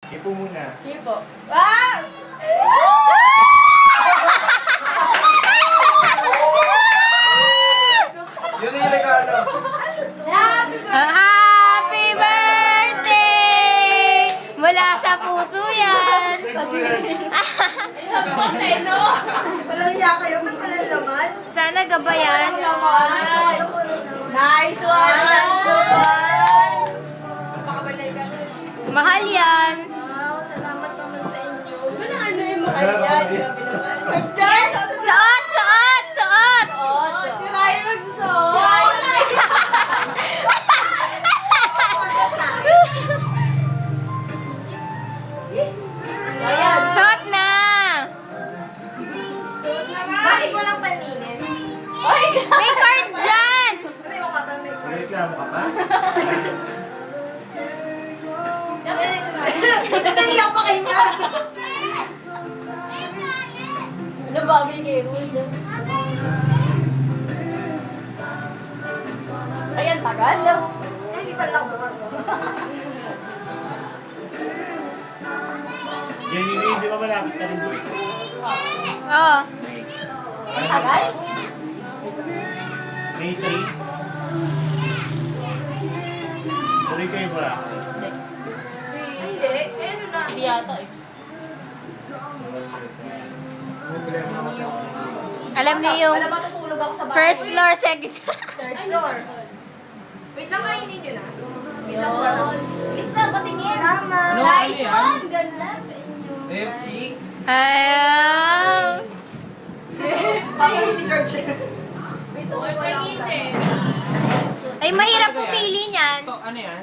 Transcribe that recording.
Hipo muna. Hipo. Ah! Yun yung regalo. Happy birthday! Mula sa puso yan. Walang iya kayo, ba't walang laman? Sana gabayan. Nice one! Nice one! Mahal yan. Wow, salamat naman sa inyo. Ano ano yung mahal yan? Guys! Suot! Suot! Suot! Si Ryan magsusuot. Ayan. Suot na! Bakit walang panlinis? May card dyan! May umatang may card. Reklamo ka pa? Naiyak pa kayo niya. Ano bagay kay Ruth? Ayan, tagal. Hindi pa nakabukas. Jenny, di ba malapit na rin doon? Oo. Tagal? May 3. Tuloy kayo ba? Hindi, ano na. Hindi yata eh. Alam niyo yung Alam, matutulog ako sa bahay. first floor, second Third floor. Wait lang, kainin nyo na. Wait lang pala. Please na, patingin. Salamat. Ano? Nice yan? one! Ganda sa inyo. Left cheeks. Ayaw. Paparin ni George. Wait, Uy, wala akong patingin plan. eh. Ay, mahirap pumili niyan. Ito, ano yan?